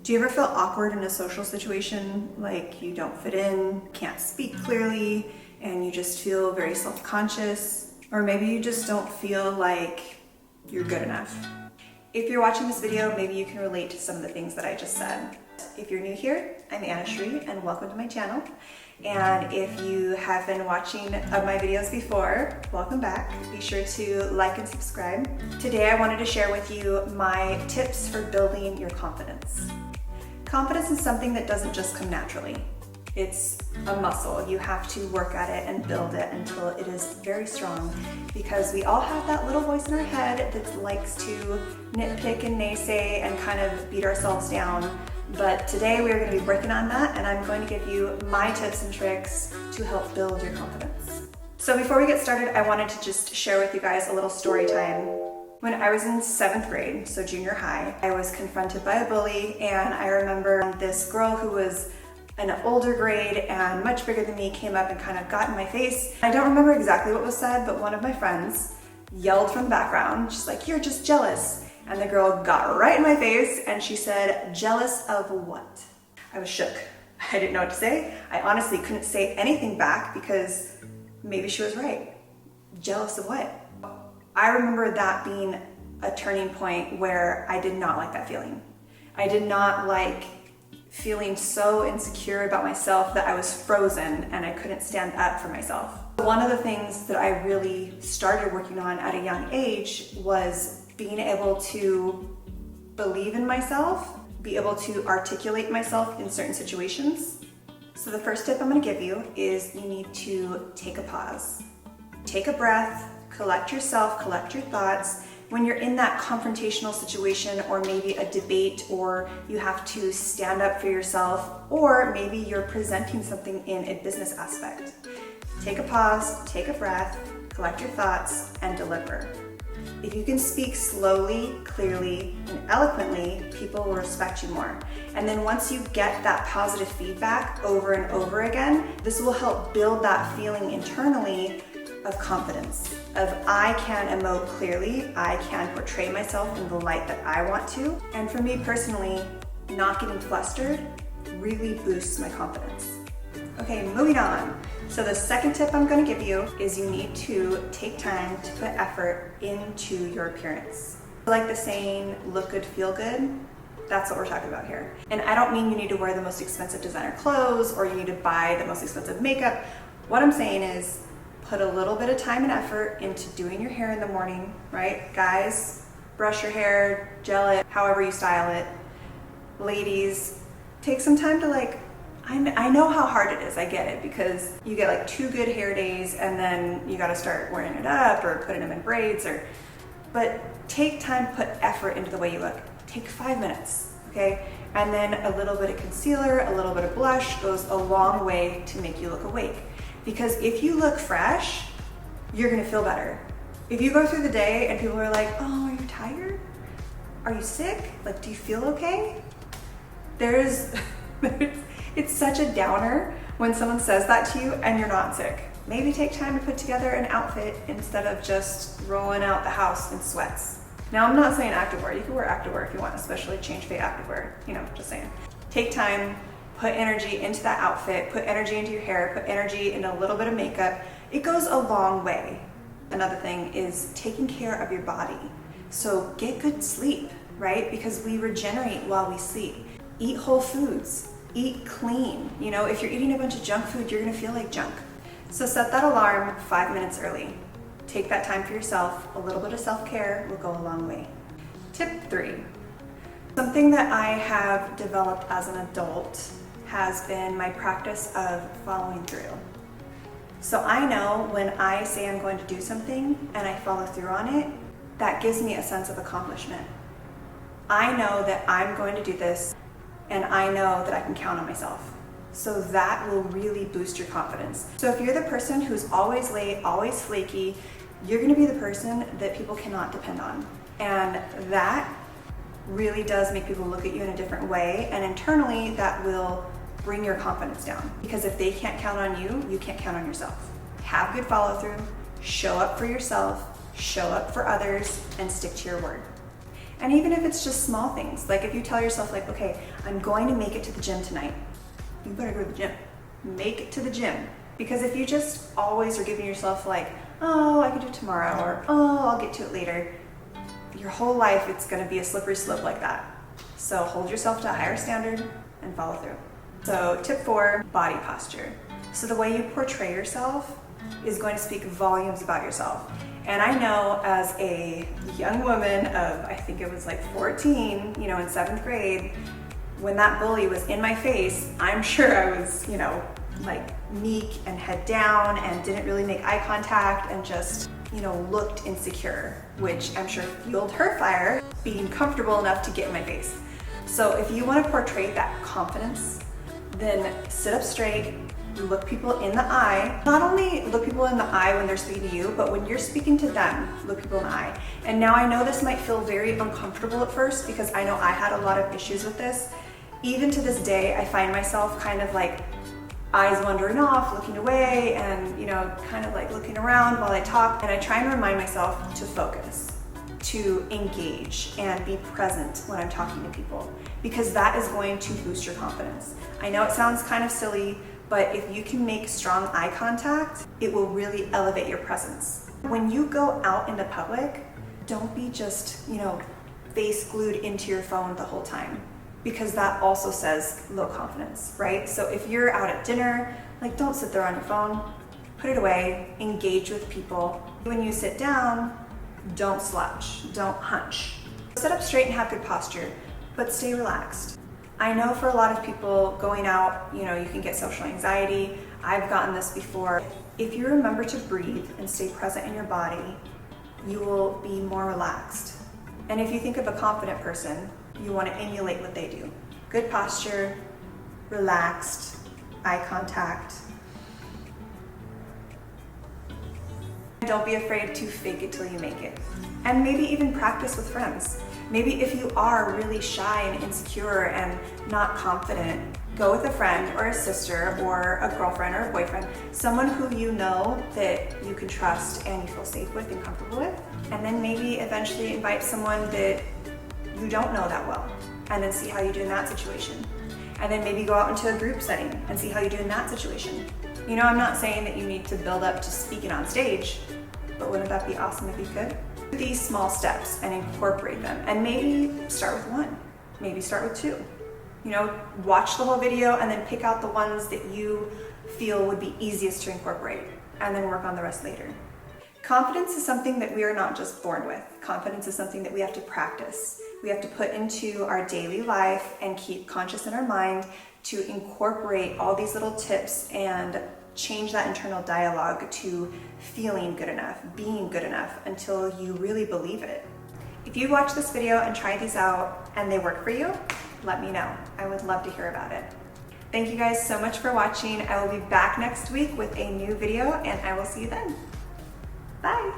Do you ever feel awkward in a social situation, like you don't fit in, can't speak clearly, and you just feel very self-conscious? Or maybe you just don't feel like you're good enough. If you're watching this video, maybe you can relate to some of the things that I just said. If you're new here, I'm Anna Shree, and welcome to my channel. And if you have been watching my videos before, welcome back. Be sure to like and subscribe. Today I wanted to share with you my tips for building your confidence. Confidence is something that doesn't just come naturally. It's a muscle. You have to work at it and build it until it is very strong, because we all have that little voice in our head that likes to nitpick and naysay and kind of beat ourselves down. But today we are going to be working on that, and I'm going to give you my tips and tricks to help build your confidence. So before we get started, I wanted to just share with you guys a little story time. When I was in 7th grade, so junior high, I was confronted by a bully, and I remember this girl who was an older grade and much bigger than me came up and kind of got in my face. I don't remember exactly what was said, but one of my friends yelled from the background, she's like, "You're just jealous." And the girl got right in my face and she said, "Jealous of what?" I was shook. I didn't know what to say. I honestly couldn't say anything back because maybe she was right. Jealous of what? I remember that being a turning point where I did not like that feeling. I did not like feeling so insecure about myself that I was frozen and I couldn't stand up for myself. One of the things that I really started working on at a young age was being able to believe in myself, be able to articulate myself in certain situations. So the first tip I'm going to give you is you need to take a pause. Take a breath, collect yourself, collect your thoughts. When you're in that confrontational situation, or maybe a debate, or you have to stand up for yourself, or maybe you're presenting something in a business aspect, take a pause, take a breath, collect your thoughts, and deliver. If you can speak slowly, clearly, and eloquently, people will respect you more. And then once you get that positive feedback over and over again, this will help build that feeling internally of confidence, of I can emote clearly, I can portray myself in the light that I want to. And for me personally, not getting flustered really boosts my confidence. Okay, moving on. So the second tip I'm going to give you is you need to take time to put effort into your appearance. Like the saying, look good, feel good. That's what we're talking about here. And I don't mean you need to wear the most expensive designer clothes or you need to buy the most expensive makeup. What I'm saying is put a little bit of time and effort into doing your hair in the morning, right? Guys, brush your hair, gel it, however you style it. Ladies, take some time to I know how hard it is, I get it, because you get like 2 good hair days and then you gotta start wearing it up or putting them in braids, but take time to put effort into the way you look. Take 5 minutes, okay? And then a little bit of concealer, a little bit of blush goes a long way to make you look awake. Because if you look fresh, you're gonna feel better. If you go through the day and people are like, "Oh, are you tired? Are you sick? Like, do you feel okay?" It's such a downer when someone says that to you and you're not sick. Maybe take time to put together an outfit instead of just rolling out the house in sweats. Now, I'm not saying activewear. You can wear activewear if you want, especially change fade activewear, just saying. Take time, put energy into that outfit, put energy into your hair, put energy into a little bit of makeup. It goes a long way. Another thing is taking care of your body. So get good sleep, right? Because we regenerate while we sleep. Eat whole foods. Eat clean. If you're eating a bunch of junk food, you're gonna feel like junk. So set that alarm 5 minutes early. Take that time for yourself. A little bit of self-care will go a long way. Tip 3. Something that I have developed as an adult has been my practice of following through. So I know when I say I'm going to do something and I follow through on it, that gives me a sense of accomplishment. I know that I'm going to do this, and I know that I can count on myself. So that will really boost your confidence. So if you're the person who's always late, always flaky, you're gonna be the person that people cannot depend on. And that really does make people look at you in a different way, and internally that will bring your confidence down. Because if they can't count on you, you can't count on yourself. Have good follow through, show up for yourself, show up for others, and stick to your word. And even if it's just small things, like if you tell yourself like, okay, I'm going to make it to the gym tonight, you better go to the gym. Make it to the gym. Because if you just always are giving yourself like, oh, I can do it tomorrow, or oh, I'll get to it later, your whole life it's gonna be a slippery slope like that. So hold yourself to a higher standard and follow through. So tip 4, body posture. So the way you portray yourself is going to speak volumes about yourself. And I know as a young woman of, I think it was like 14, in 7th grade, when that bully was in my face, I'm sure I was, like meek and head down and didn't really make eye contact and just, looked insecure, which I'm sure fueled her fire, being comfortable enough to get in my face. So if you want to portray that confidence, then sit up straight, look people in the eye. Not only look people in the eye when they're speaking to you, but when you're speaking to them, look people in the eye. And now I know this might feel very uncomfortable at first because I know I had a lot of issues with this. Even to this day, I find myself kind of like eyes wandering off, looking away, and kind of like looking around while I talk. And I try and remind myself to focus, to engage and be present when I'm talking to people, because that is going to boost your confidence. I know it sounds kind of silly, but if you can make strong eye contact, it will really elevate your presence. When you go out into public, don't be just, face glued into your phone the whole time, because that also says low confidence, right? So if you're out at dinner, like don't sit there on your phone, put it away, engage with people. When you sit down, don't slouch, don't hunch. Sit up straight and have good posture, but stay relaxed. I know for a lot of people going out, you can get social anxiety. I've gotten this before. If you remember to breathe and stay present in your body, you will be more relaxed. And if you think of a confident person, you want to emulate what they do. Good posture, relaxed, eye contact. Don't be afraid to fake it till you make it. And maybe even practice with friends. Maybe if you are really shy and insecure and not confident, go with a friend or a sister or a girlfriend or a boyfriend, someone who you know that you can trust and you feel safe with and comfortable with. And then maybe eventually invite someone that you don't know that well, and then see how you do in that situation. And then maybe go out into a group setting and see how you do in that situation. I'm not saying that you need to build up to speaking on stage, but wouldn't that be awesome if you could? Do these small steps and incorporate them, and maybe start with 1, maybe start with 2. Watch the whole video and then pick out the ones that you feel would be easiest to incorporate, and then work on the rest later. Confidence is something that we are not just born with. Confidence is something that we have to practice. We have to put into our daily life and keep conscious in our mind to incorporate all these little tips and change that internal dialogue to feeling good enough, being good enough, until you really believe it. If you watch this video and try these out and they work for you, let me know. I would love to hear about it. Thank you guys so much for watching. I will be back next week with a new video, and I will see you then. Bye.